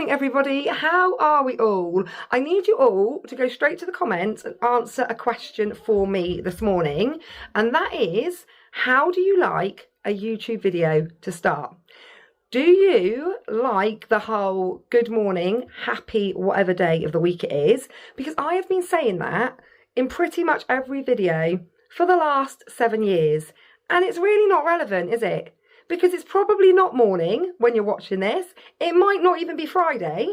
morning, everybody. How are we all? I need you all to go straight to the comments and answer a question for me this morning. And that is, how do you like a YouTube video to start? Do you like the whole good morning, happy whatever day of the week it is? Because I have been saying that in pretty much every video for the last 7 years. And it's really not relevant, is it? Because it's probably not morning when you're watching this. It might not even be Friday.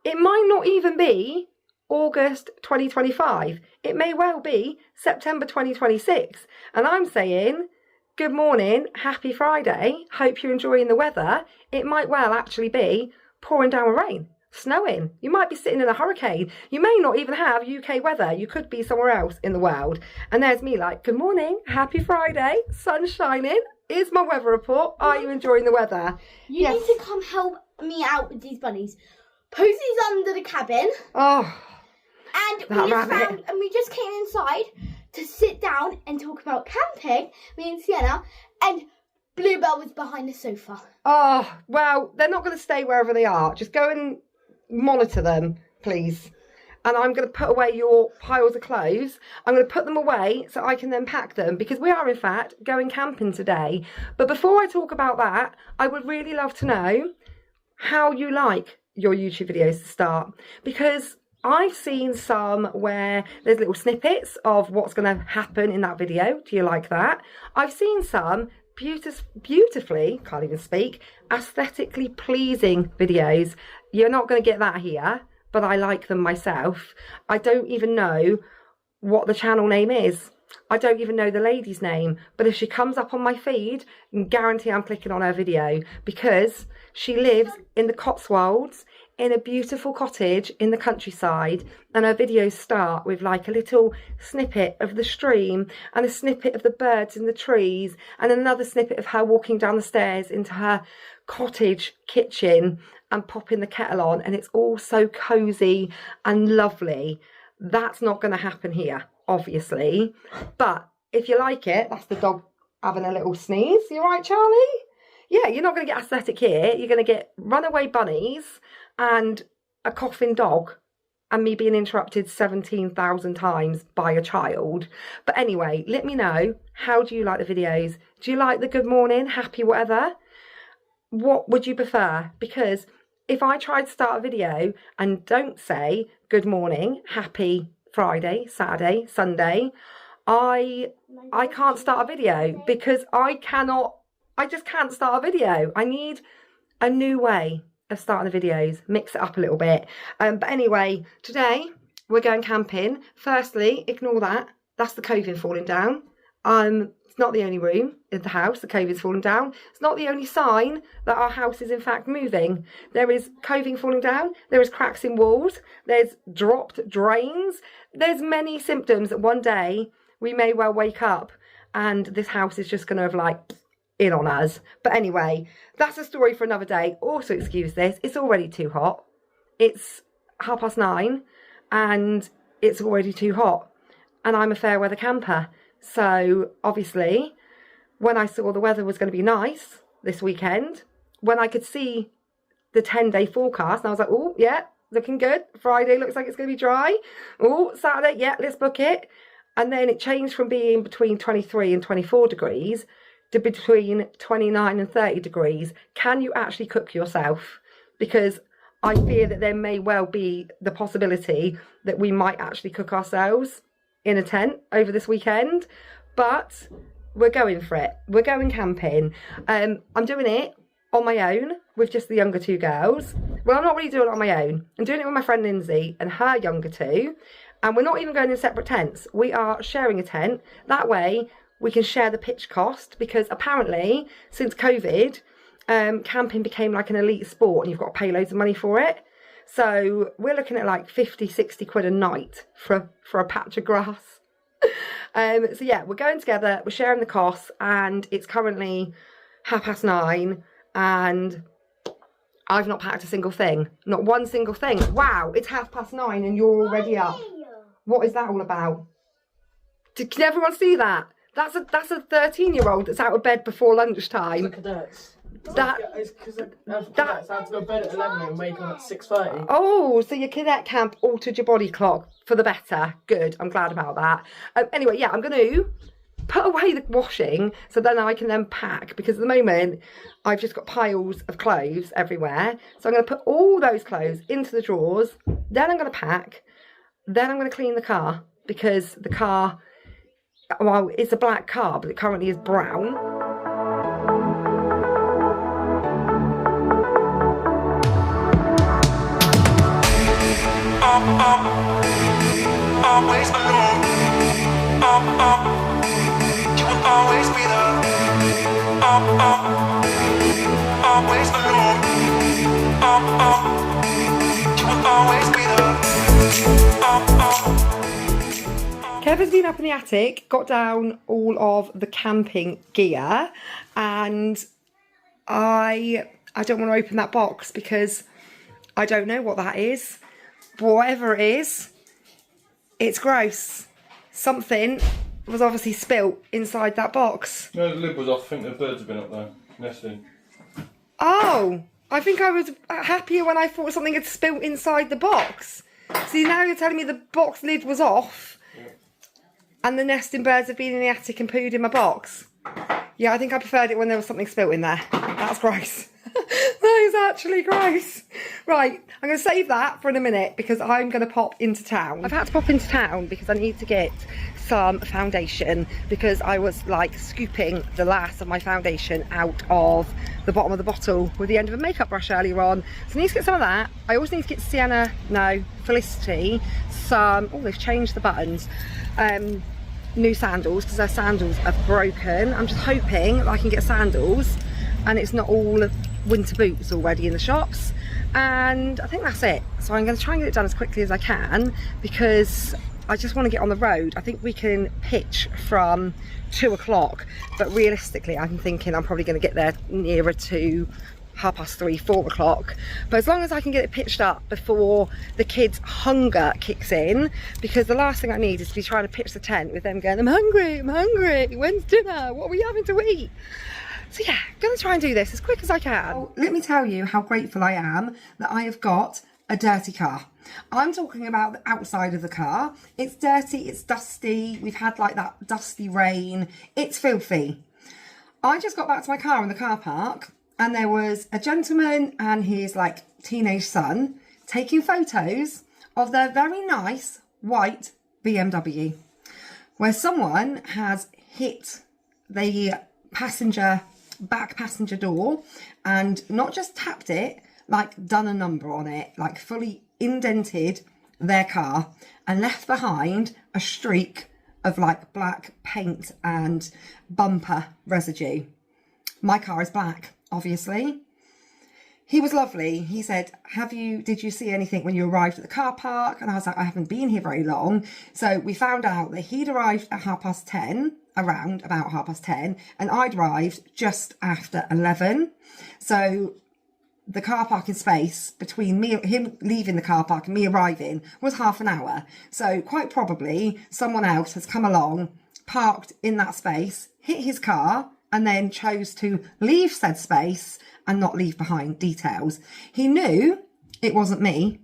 It might not even be August 2025. It may well be September 2026. And I'm saying, good morning, happy Friday. Hope you're enjoying the weather. It might well actually be pouring down with rain, snowing. You might be sitting in a hurricane. You may not even have UK weather. You could be somewhere else in the world. And there's me like, good morning, happy Friday, sun shining. Here's my weather report. Are you enjoying the weather? You need to come help me out with these bunnies. Posey's under the cabin. Oh, and we just came inside to sit down and talk about camping, me and Sienna, and Bluebell was behind the sofa. Oh, well, they're not going to stay wherever they are. Just go and monitor them, please. And I'm going to put away your piles of clothes. I'm going to put them away so I can then pack them, because we are, in fact, going camping today. But before I talk about that, I would really love to know how you like your YouTube videos to start. Because I've seen some where there's little snippets of what's going to happen in that video. Do you like that? I've seen some beautifully, can't even speak, aesthetically pleasing videos. You're not going to get that here. But I like them myself. I don't even know what the channel name is. I don't even know the lady's name. But if she comes up on my feed, I can guarantee I'm clicking on her video, because she lives in the Cotswolds in a beautiful cottage in the countryside, and her videos start with like a little snippet of the stream and a snippet of the birds in the trees and another snippet of her walking down the stairs into her cottage kitchen and popping the kettle on, and it's all so cozy and lovely. That's not going to happen here, obviously. But if you like it, that's the dog having a little sneeze. You right, Charlie? Yeah, you're not going to get aesthetic here. You're going to get runaway bunnies and a coughing dog and me being interrupted 17,000 times by a child. But anyway, let me know, how do you like the videos? Do you like the good morning, happy whatever? What would you prefer? Because if I try to start a video and don't say good morning, happy Friday, Saturday, Sunday, I can't start a video, because I just can't start a video. I need a new way of starting the videos, mix it up a little bit. But anyway, today we're going camping. Firstly, ignore that. That's the coving falling down. It's not the only room in the house the coving's falling down. It's not the only sign that our house is in fact moving. There is coving falling down. There is cracks in walls. There's dropped drains. There's many symptoms that one day we may well wake up and this house is just going to have like in on us. But anyway, that's a story for another day. Also, excuse this, it's already too hot. It's 9:30 and it's already too hot. And I'm a fair weather camper. So obviously, when I saw the weather was going to be nice this weekend, when I could see the 10-day forecast, and I was like, oh, yeah, looking good. Friday looks like it's going to be dry. Oh, Saturday, yeah, let's book it. And then it changed from being between 23 and 24 degrees to between 29 and 30 degrees. Can you actually cook yourself? Because I fear that there may well be the possibility that we might actually cook ourselves in a tent over this weekend. But we're going for it. We're going camping. I'm doing it on my own with just the younger two girls. Well, I'm not really doing it on my own. I'm doing it with my friend Lindsay and her younger two. And we're not even going in separate tents. We are sharing a tent. That way we can share the pitch cost, because apparently since COVID, camping became like an elite sport and you've got to pay loads of money for it. So we're looking at like 50, 60 quid a night for a patch of grass. So yeah, we're going together, we're sharing the costs, and it's currently 9:30 and I've not packed a single thing. Not one single thing. Wow, it's 9:30 and you're already up. What is that all about? Can everyone see that? That's a 13-year-old that's out of bed before lunchtime. Look at that. It's because I had to go to bed at 11 and wake up at 6:30. Oh, so your cadet camp altered your body clock for the better. Good, I'm glad about that. Anyway, yeah, I'm going to put away the washing so then I can then pack, because at the moment I've just got piles of clothes everywhere. So I'm going to put all those clothes into the drawers, then I'm going to pack, then I'm going to clean the car, because the car, well, it's a black car, but it currently is brown. Always alone. You will always be there. Always alone. You will always be there. Kevin's been up in the attic, got down all of the camping gear, and I don't want to open that box because I don't know what that is. But whatever it is, it's gross. Something was obviously spilt inside that box. No, the lid was off. I think the birds have been up there nesting. Oh, I think I was happier when I thought something had spilt inside the box. See, now you're telling me the box lid was off, and the nesting birds have been in the attic and pooed in my box. Yeah, I think I preferred it when there was something spilt in there. That's gross. That is actually gross. Right, I'm going to save that for in a minute because I'm going to pop into town. I've had to pop into town because I need to get some foundation, because I was like scooping the last of my foundation out of the bottom of the bottle with the end of a makeup brush earlier on. So I need to get some of that. I also need to get Felicity some, oh, they've changed the buttons, new sandals, because their sandals are broken. I'm just hoping that I can get sandals and it's not all winter boots already in the shops, and I think that's it. So I'm going to try and get it done as quickly as I can because I just want to get on the road. I think we can pitch from 2 o'clock, but realistically I'm thinking I'm probably going to get there nearer to 3:30, 4 o'clock. But as long as I can get it pitched up before the kids' hunger kicks in, because the last thing I need is to be trying to pitch the tent with them going, I'm hungry, when's dinner, what are we having to eat? So yeah, I'm going to try and do this as quick as I can. Oh, let me tell you how grateful I am that I have got a dirty car. I'm talking about the outside of the car. It's dirty, it's dusty, we've had like that dusty rain, it's filthy. I just got back to my car in the car park and there was a gentleman and his like teenage son taking photos of their very nice white BMW, where someone has hit the back passenger door and not just tapped it, like done a number on it, like fully indented their car and left behind a streak of like black paint and bumper residue. My car is black, obviously. He was lovely. He said, did you see anything when you arrived at the car park? And I was like, I haven't been here very long. So we found out that he'd arrived at 10:30, around about 10:30, and I'd arrived just after 11. So the car parking space between him leaving the car park and me arriving was half an hour. So quite probably someone else has come along, parked in that space, hit his car, and then chose to leave said space and not leave behind details. He knew it wasn't me.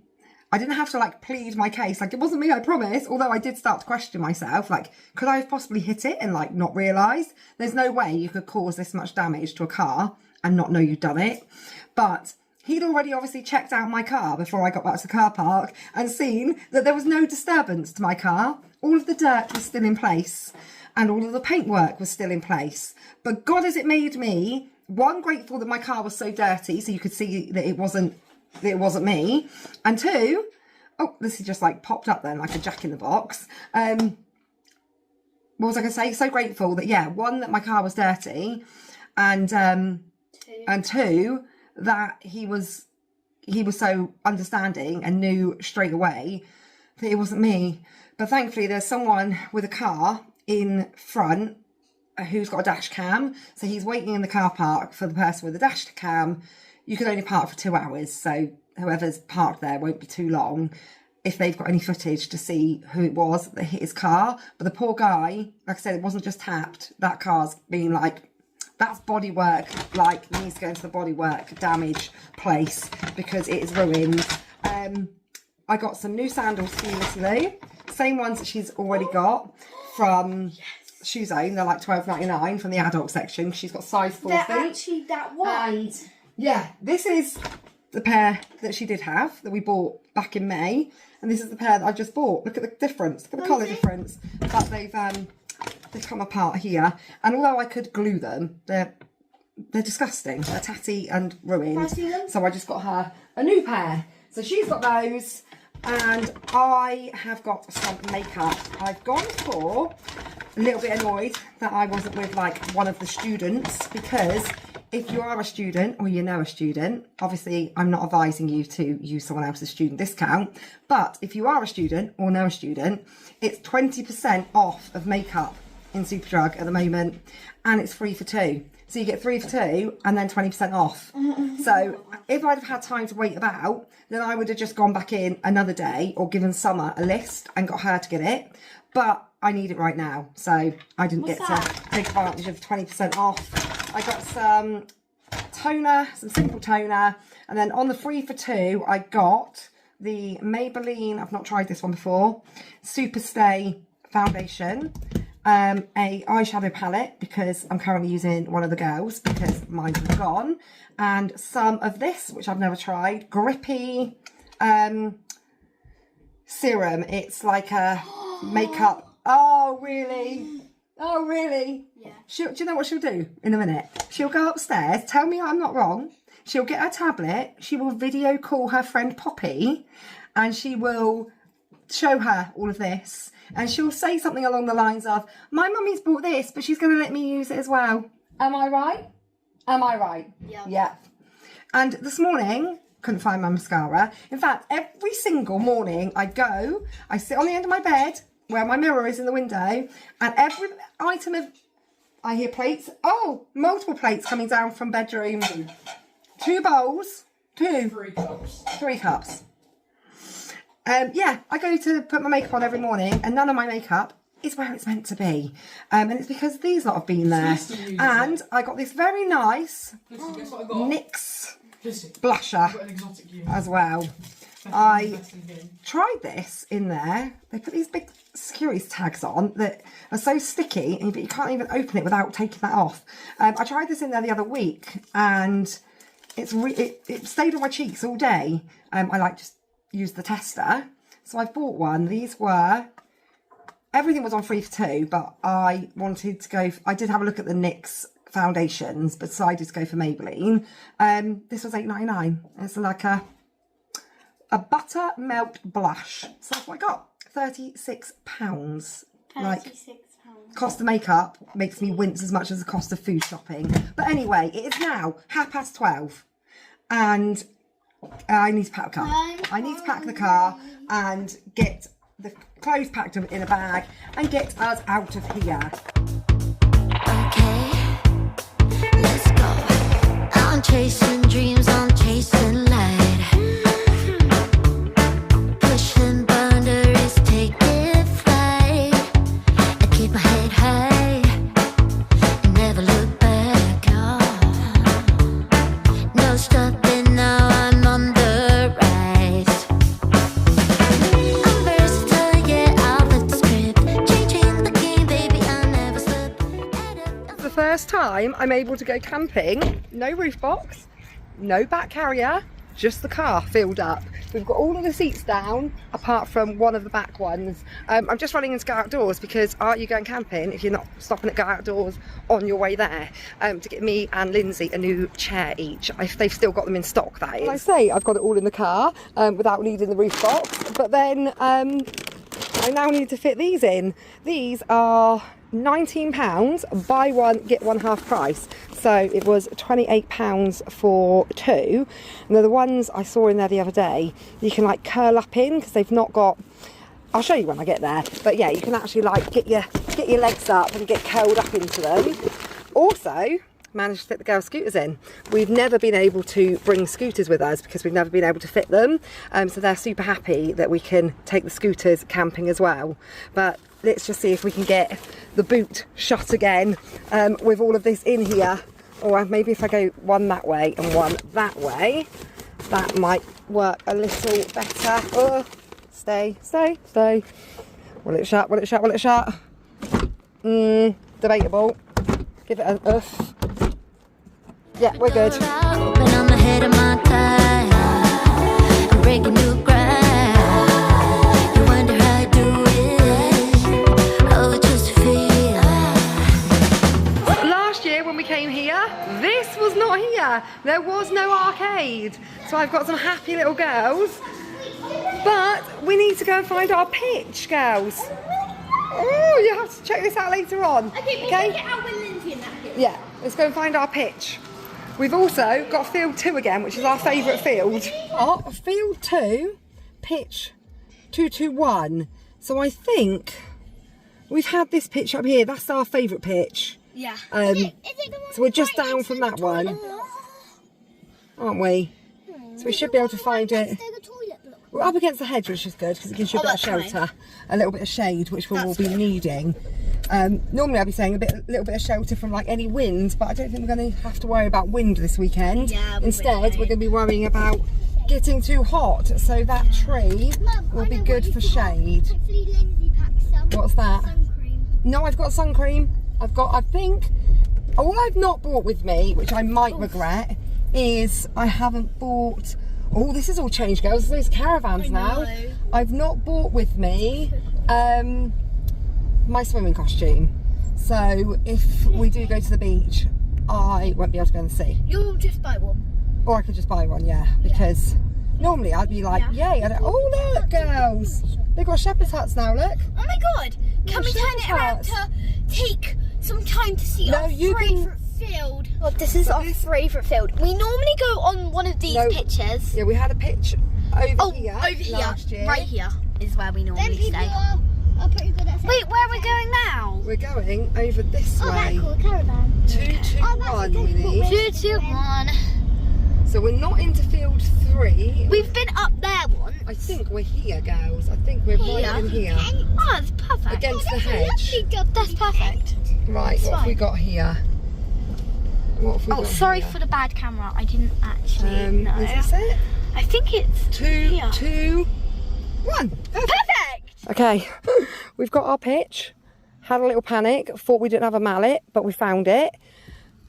I didn't have to like plead my case, like it wasn't me, I promise. Although I did start to question myself, like, could I have possibly hit it and like not realised? There's no way you could cause this much damage to a car and not know you'd done it. But he'd already obviously checked out my car before I got back to the car park and seen that there was no disturbance to my car. All of the dirt was still in place and all of the paintwork was still in place. But God, has it made me, one, grateful that my car was so dirty so you could see that it wasn't me, and two, oh, this is just like popped up then like a jack in the box. What was I going to say? So grateful that, yeah, one, that my car was dirty, and two, that he was so understanding and knew straight away that it wasn't me. But thankfully there's someone with a car in front who's got a dash cam, so he's waiting in the car park for the person with the dash cam. You can only park for 2 hours, so whoever's parked there won't be too long if they've got any footage to see who it was that hit his car. But the poor guy, like I said, it wasn't just tapped. That car's been like That's bodywork, like needs to go into the bodywork damage place because it is ruined. I got some new sandals for you, Missy Lou. Same ones that she's already got from Shoe Zone. They're like $12.99 from the adult section. She's got size 4 feet. They're actually that wide. Yeah, this is the pair that she did have that we bought back in May, and this is the pair that I just bought. Look at the difference. Look at the colour difference. But they've come apart here, and although I could glue them, they're disgusting. They're tatty and ruined. So I just got her a new pair. So she's got those, and I have got some makeup. I've gone for a little bit annoyed that I wasn't with like one of the students, because if you are a student or you know a student, obviously I'm not advising you to use someone else's student discount, but if you are a student or know a student, it's 20% off of makeup in Superdrug at the moment, and it's 3 for 2. So you get 3 for 2 and then 20% off. So if I'd have had time to wait about, then I would have just gone back in another day or given Summer a list and got her to get it. But I need it right now, so I didn't get to take advantage of 20% off. I got some toner, some simple toner, and then on the 3 for 2, I got the Maybelline, I've not tried this one before, Super Stay foundation, a eyeshadow palette because I'm currently using one of the girls because mine's gone, and some of this, which I've never tried, Grippy serum. It's like a makeup. Oh really? Oh really? Yeah. Do you know what she'll do in a minute? She'll go upstairs, tell me I'm not wrong, she'll get her tablet, she will video call her friend Poppy, and she will show her all of this, and she'll say something along the lines of, my mummy's bought this, but she's going to let me use it as well. Am I right? Am I right? Yeah. Yeah. And this morning, couldn't find my mascara. In fact, every single morning I sit on the end of my bed where my mirror is in the window, and every item of, I hear plates, multiple plates coming down from bedroom. 2 bowls, 3 cups. Yeah, I go to put my makeup on every morning, and none of my makeup is where it's meant to be. And it's because these lot have been there. And I got this very nice NYX blusher as well. I tried this in there. They put these big security tags on that are so sticky, but you can't even open it without taking that off. I tried this in there the other week, and it stayed on my cheeks all day. I like just use the tester, so I've bought one. These were, everything was on 3 for 2, but I wanted to go, I did have a look at the NYX foundations, but decided to go for Maybelline. This was $8.99. It's like a buttermilk blush, so that's what I got. £36. Like, cost of makeup makes me wince as much as the cost of food shopping. But anyway, it is now 12:30, and I need to pack the car. I need to pack the car and get the clothes packed in a bag and get us out of here. Okay, let's go. I'm chasing dreams, I'm chasing light. Pushing boundaries, taking flight. I keep my head high, never look back. Oh. No stopping now, I'm on the rise. I'm versatile, yeah, I'll flip the script. Changing the game, baby, I'll never slip. The first time I'm able to go camping, no roof box, no back carrier, just the car filled up. We've got all of the seats down apart from one of the back ones. I'm just running into Go Outdoors because aren't you going camping if you're not stopping at Go Outdoors on your way there, to get me and Lindsay a new chair each. If they've still got them in stock, that is. I say I've got it all in the car without needing the roof box, but then I now need to fit these in. These are £19, buy one get one half price, so it was £28 for 2, and they're the ones I saw in there the other day. You can like curl up in because they've not got, I'll show you when I get there, but yeah, you can actually like get your legs up and get curled up into them. Also, managed to fit the girls' scooters in. We've never been able to bring scooters with us because we've never been able to fit them. So they're super happy that we can take the scooters camping as well. But let's just see if we can get the boot shut again with all of this in here. Or maybe if I go one that way and one that way, that might work a little better. Oh, stay. Will it shut? Debatable. Give it an oof. Yeah, we're good. Open on the head of my tie. I'm breaking new ground. You wonder how I do it. Oh, just feel. Last year when we came here, this was not here. There was no arcade. So I've got some happy little girls. But we need to go and find our pitch, girls. Oh, you have to check this out later on. Okay, we'll check it out when Lindsay and that do. Yeah, let's go and find our pitch. We've also got field 2 again, which is our favourite field. Oh, field 2, pitch 221. So I think we've had this pitch up here. That's our favourite pitch. Yeah. Is it the one So we're just right down next from to that the one, toilet? aren't we? So we should be able to find it. Next to the toilet block. We're up against the hedge, which is good because it gives you a bit of that's shelter, a little bit of shade, which we will be needing. Normally I'd be saying a little bit of shelter from like any wind, but I don't think we're going to have to worry about wind this weekend. Yeah, Instead, we're going to be worrying about getting too hot. So that tree will be good for shade. Hopefully Lindsay packs some What's that? sun cream. No, I've got sun cream. I think, all I've not bought with me, which I might regret, is I haven't bought. Oh, this has all changed, girls. There's caravans now. know. I've not bought with me my swimming costume. So if we do go to the beach, I won't be able to go and see. You'll just buy one. Or I could just buy one, yeah. Because normally I'd be like, yay. Oh, look, girls. They've got shepherd's huts now, look. Oh my god! Can we turn it around to take some time to see No, our you can- favourite field? God, this is our favourite field. We normally go on one of these No. pictures. Yeah, we had a pitch over here over here, last year. right here is where we Them normally people stay. are pretty good at Wait, where are we going now? We're going over this Oh, way. that's cool, caravan. 221 we need. 221. So we're not into field 3. We've been up there once. I think we're here, girls. I think we're right in here. Oh, that's perfect. Against the hedge. That's perfect. Right, what have we got here? What have we Oh, got sorry here? for the bad camera. I didn't actually know. Is this it? I think it's 2, here. 2, 1. Perfect. Okay, we've got our pitch. Had a little panic, thought we didn't have a mallet, but we found it.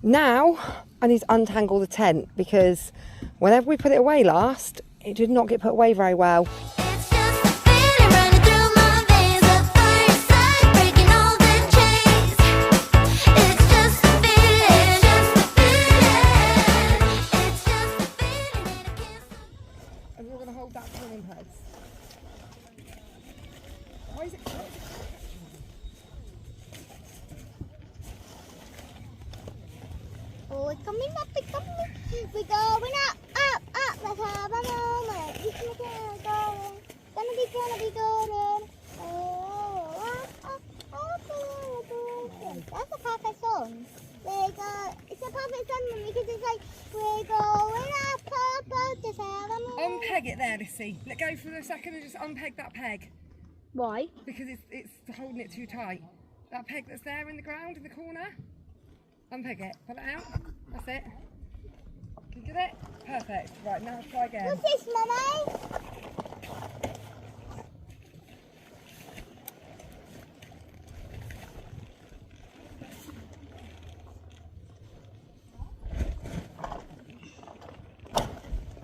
Now I need to untangle the tent because whenever we put it away last, it did not get put away very well. It's just a feeling running through my veins. A fire inside, breaking all the chains. It's just a feeling, it's just a feeling. It's just a feeling, need a kiss. And you're going to hold that swimming heads. Why is it? Oh, we're coming up, we're coming. We're going up. Let's have a moment. It's gonna be golden. That's a perfect song. It's a perfect song because it's like, we're going up, just have a moment. Unpeg it there, Lissy. Let go for a second and just unpeg that peg. Why? Because it's holding it too tight. That peg that's there in the ground in the corner. Unpeg it. Pull it out. That's it. Can you get it? Perfect. Right, now let's try again. What's this, Mummy?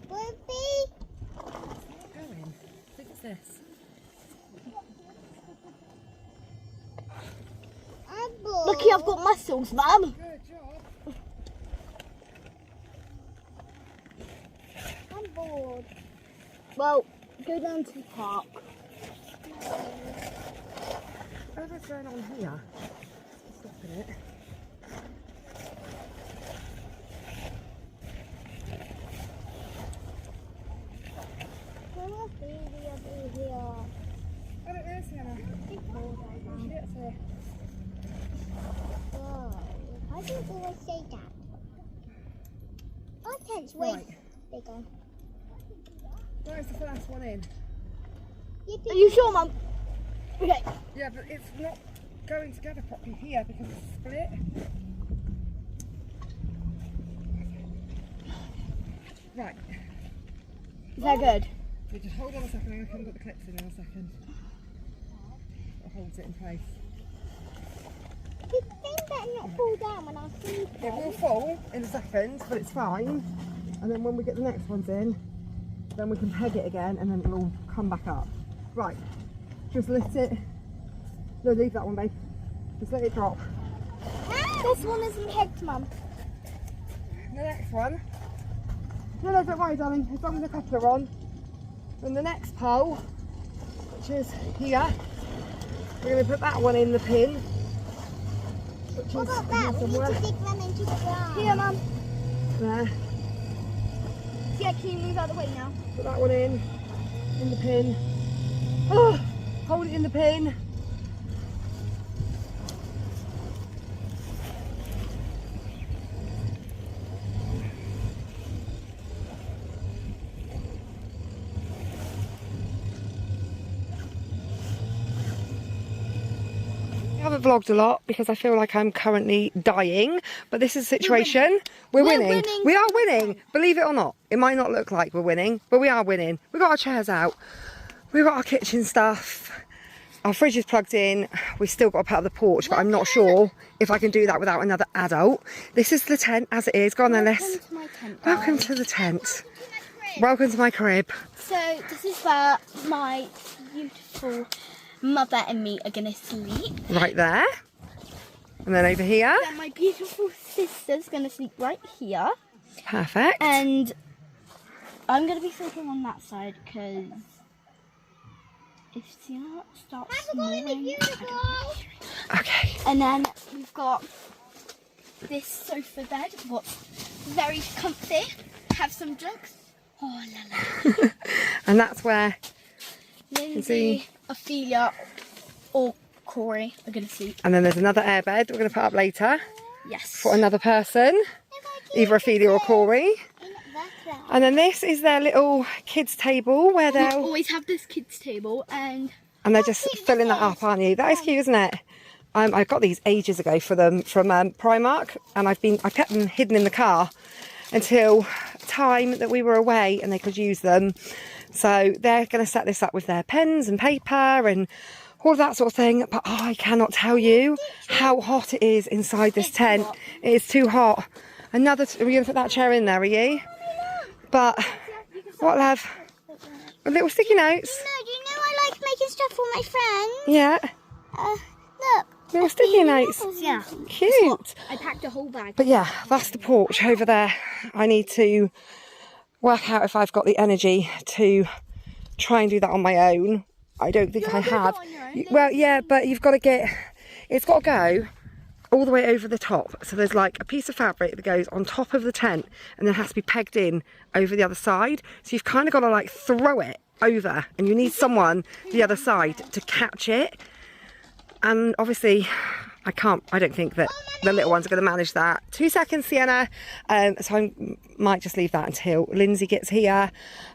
Whoopie. Going. I think it's this. I'm bored. Lucky I've got muscles, Mum. Good job. I'm bored. Well, go down to the park. Whatever's going on here. Stopping it. Mama, baby, I'll be here. Oh, it is, Hannah. Oh, why do you always say that? tents. Wait. Right. There you go. Where's the first one in? Are you sure, Mum? Okay. Yeah, but it's not going together properly here because it's split. Right. Is that good? So just hold on a second, I'm going to come and put the clips in a second. It holds it in place. You think that not fall down when I sleep? It will fall in a second, but it's fine. And then when we get the next ones in, then we can peg it again and then it'll all come back up. Right, just lift it. No, leave that one, babe. Just let it drop. This one isn't pegged, Mum. The next one. No, don't worry, darling. As long as a couple are on. Then the next pole, which is here, we're going to put that one in the pin. Which What is about that? We need somewhere. to dig them into the ground. Here, Mum. There. Yeah, can you move out of the way now? Put that one in the pin. Oh, hold it in the pin. I haven't vlogged a lot because I feel like I'm currently dying, but this is the situation. We're winning. We are winning, believe it or not. It might not look like we're winning, but we are winning. We've got our chairs out, we've got our kitchen stuff, our fridge is plugged in, we've still got to put up the porch, but I'm not sure if I can do that without another adult. This is the tent as it is. Go on then, Liz. Welcome to my tent. Welcome to the tent. Welcome to my crib. So this is where my beautiful mother and me are gonna sleep. Right there. And then over here. Then my beautiful sister's gonna sleep right here. Perfect. And I'm gonna be sleeping on that side because if Sienna starts snoring, I don't know. Okay. And then we've got this sofa bed, what's very comfy. Have some drinks. Oh la la. And that's where Lindsay, Ophelia, or Corey are gonna sleep. and then there's another airbed we're going to put up later Yes. for another person, either Ophelia or Corey. That's And then this is their little kids table where We they'll always have this kids table and and they're just filling that up, aren't you? That is cute, isn't it? I got these ages ago for them from Primark, and I kept them hidden in the car until time that we were away and they could use them. So they're going to set this up with their pens and paper and all of that sort of thing. But I cannot tell you how hot it is inside this tent. It is too hot. Are we going to put that chair in there, are you? But, what, love? Little sticky notes. No, do you know I like making stuff for my friends? Yeah. Look. Little sticky notes. yeah. Cute. I packed a whole bag. But yeah, that's the porch over there. I need to work out if I've got the energy to try and do that on my own. I don't think I have. Well, yeah, but you've got to it's got to go all the way over the top. So there's like a piece of fabric that goes on top of the tent and then has to be pegged in over the other side. So you've kind of got to like throw it over, and you need someone the other side to catch it. And obviously I don't think that the little ones are going to manage that. 2 seconds, Sienna. So I might just leave that until Lindsay gets here.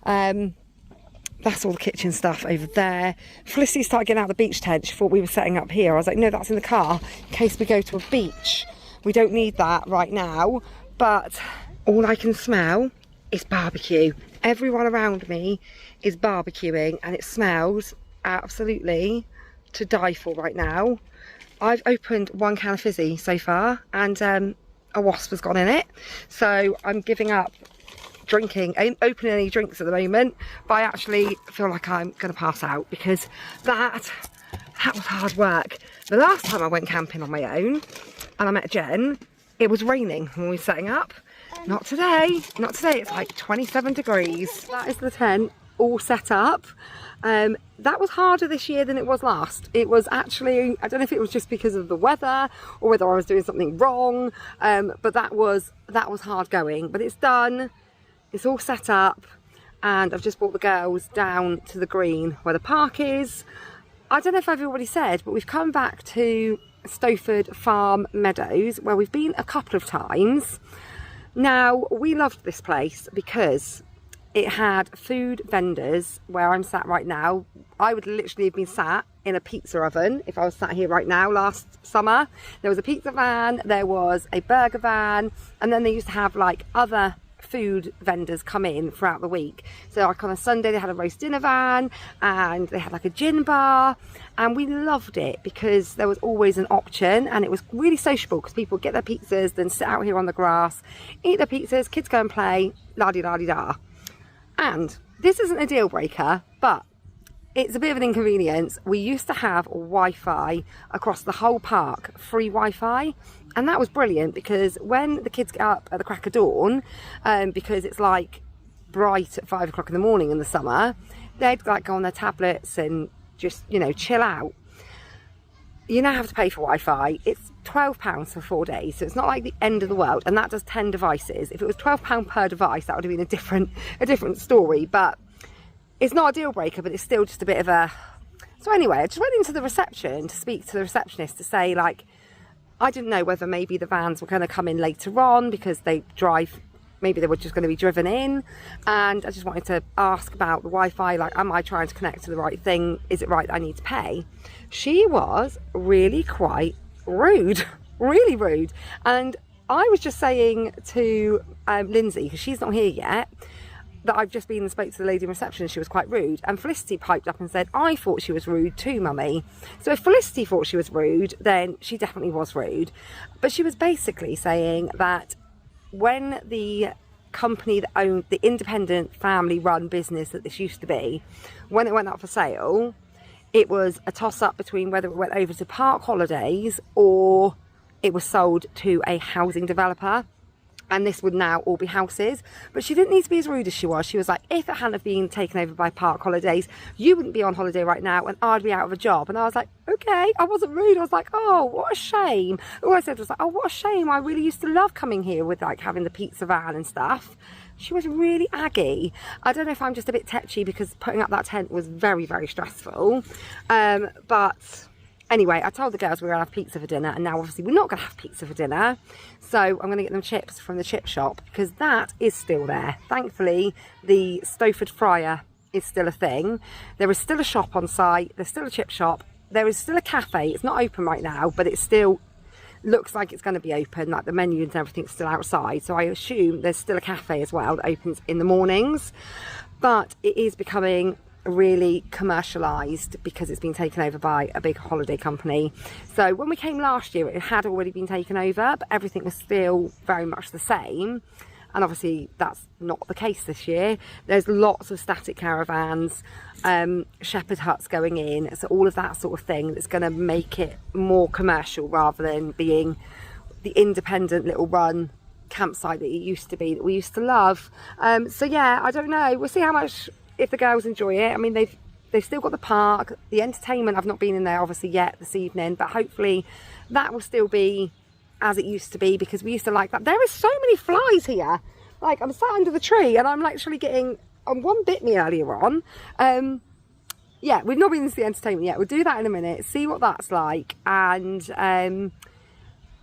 That's all the kitchen stuff over there. Felicity started getting out of the beach tent. She thought we were setting up here. I was like, no, that's in the car in case we go to a beach. We don't need that right now. But all I can smell is barbecue. Everyone around me is barbecuing and it smells absolutely to die for right now. I've opened 1 can of fizzy so far and a wasp has gone in it. So I'm giving up drinking, I ain't opening any drinks at the moment, but I actually feel like I'm going to pass out because that was hard work. The last time I went camping on my own and I met Jen, it was raining when we were setting up. Not today, not today, it's like 27 degrees. That is the tent all set up. That was harder this year than it was last. It was actually, I don't know if it was just because of the weather or whether I was doing something wrong, but that was hard going, but it's done. It's all set up and I've just brought the girls down to the green where the park is. I don't know if I've already said, but we've come back to Stowford Farm Meadows where we've been a couple of times. Now, we loved this place because it had food vendors where I'm sat right now. I would literally have been sat in a pizza oven if I was sat here right now. Last summer, there was a pizza van, there was a burger van, and then they used to have like other food vendors come in throughout the week. So like on a Sunday they had a roast dinner van, and they had like a gin bar, and we loved it because there was always an option, and it was really sociable because people would get their pizzas, then sit out here on the grass, eat their pizzas, kids go and play, la-di-da-di-da. And this isn't a deal breaker, but it's a bit of an inconvenience. We used to have Wi-Fi across the whole park, free Wi-Fi, and that was brilliant because when the kids get up at the crack of dawn, because it's like bright at 5 o'clock in the morning in the summer, they'd like go on their tablets and just, you know, chill out. You now have to pay for Wi-Fi. It's £12 for 4 days, so it's not like the end of the world, and that does 10 devices. If it was £12 per device, that would have been a different story, but it's not a deal breaker, but it's still just a bit of a... So anyway, I just went into the reception to speak to the receptionist to say, like, I didn't know whether maybe the vans were going to come in later on because they drive, maybe they were just going to be driven in, and I just wanted to ask about the Wi-Fi, like, am I trying to connect to the right thing? Is it right that I need to pay? She was really quite rude, really rude. And I was just saying to Lindsay, because she's not here yet, that I've just been and spoke to the lady in reception and she was quite rude, and Felicity piped up and said, I thought she was rude too, mummy. So if Felicity thought she was rude, then she definitely was rude. But she was basically saying that when the company that owned the independent family run business that this used to be, when it went up for sale, it was a toss up between whether it went over to Park Holidays or it was sold to a housing developer. And this would now all be houses. But she didn't need to be as rude as she was. She was like, if it hadn't have been taken over by Park Holidays, you wouldn't be on holiday right now and I'd be out of a job. And I was like, okay, I wasn't rude. I was like, oh, what a shame. All I said was like, oh, what a shame. I really used to love coming here with like having the pizza van and stuff. She was really aggy. I don't know if I'm just a bit tetchy because putting up that tent was very, very stressful. But anyway, I told the girls we were going to have pizza for dinner, and now obviously we're not going to have pizza for dinner. So I'm going to get them chips from the chip shop because that is still there. Thankfully, the Stowford fryer is still a thing. There is still a shop on site. There's still a chip shop. There is still a cafe. It's not open right now, but it still looks like it's going to be open. Like the menu and everything's still outside. So I assume there's still a cafe as well that opens in the mornings. But it is becoming really commercialized because it's been taken over by a big holiday company. So when we came last year, it had already been taken over, but everything was still very much the same. And obviously that's not the case this year. There's lots of static caravans, shepherd huts going in, so all of that sort of thing that's going to make it more commercial rather than being the independent little run campsite that it used to be, that we used to love. So yeah, I don't know, we'll see how much, if the girls enjoy it. I mean, they've still got the park, the entertainment. I've not been in there obviously yet this evening, but hopefully that will still be as it used to be because we used to like that. There is so many flies here. Like, I'm sat under the tree and I'm actually getting, one bit me earlier on. Yeah, we've not been into the entertainment yet. We'll do that in a minute, see what that's like. And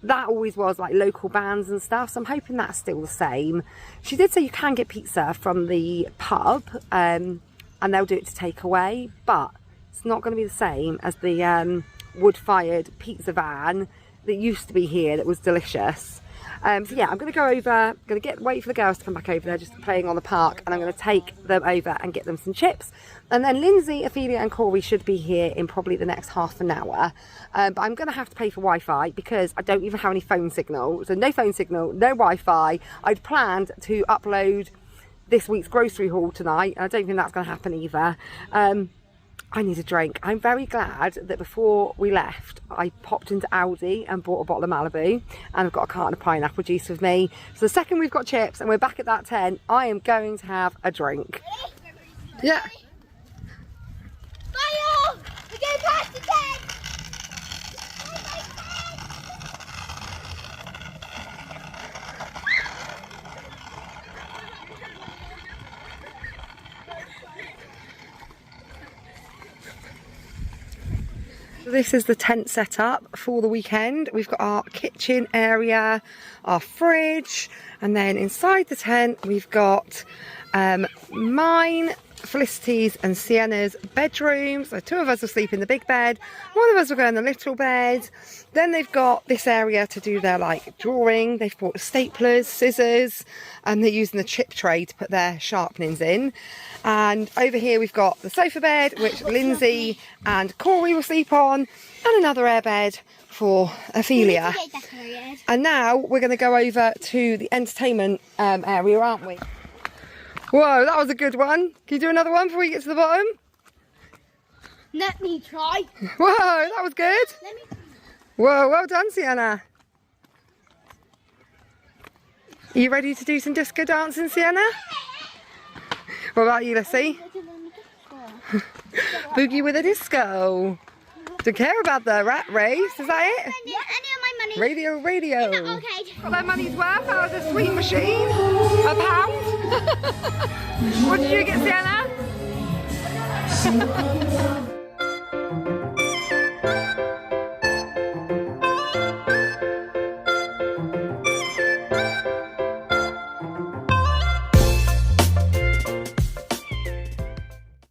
that always was like local bands and stuff, so I'm hoping that's still the same. She did say you can get pizza from the pub, and they'll do it to take away, but it's not going to be the same as the wood-fired pizza van that used to be here that was delicious. So yeah, I'm going to go over, wait for the girls to come back over. They're just playing on the park, and I'm going to take them over and get them some chips. And then Lindsay, Ophelia and Corey should be here in probably the next half an hour. But I'm going to have to pay for Wi-Fi because I don't even have any phone signal. So no phone signal, no Wi-Fi. I'd planned to upload this week's grocery haul tonight, and I don't think that's going to happen either. I need a drink. I'm very glad that before we left, I popped into Aldi and bought a bottle of Malibu, and I've got a carton of pineapple juice with me. So the second we've got chips and we're back at that tent, I am going to have a drink. Yeah. Fire! We're going past the tent! This is the tent setup for the weekend. We've got our kitchen area, our fridge, and then inside the tent we've got mine, Felicity's and Sienna's bedrooms. So 2 of us will sleep in the big bed, 1 of us will go in the little bed. Then they've got this area to do their like drawing. They've bought staplers, scissors, and they're using the chip tray to put their sharpenings in. And over here we've got the sofa bed, which Lindsay and Corey will sleep on, and another air bed for Ophelia. And now we're going to go over to the entertainment area, aren't we? Whoa, that was a good one. Can you do another one before we get to the bottom? Let me try. Whoa, that was good. Let me. Whoa, well done, Sienna. Are you ready to do some disco dancing, Sienna? What about you, Lissy? Boogie with a disco. Don't care about the rat race, is that it? Yeah, any of my money. Radio. Okay. Got their money's worth out of the sweet machine. £1. What did you get, Sienna?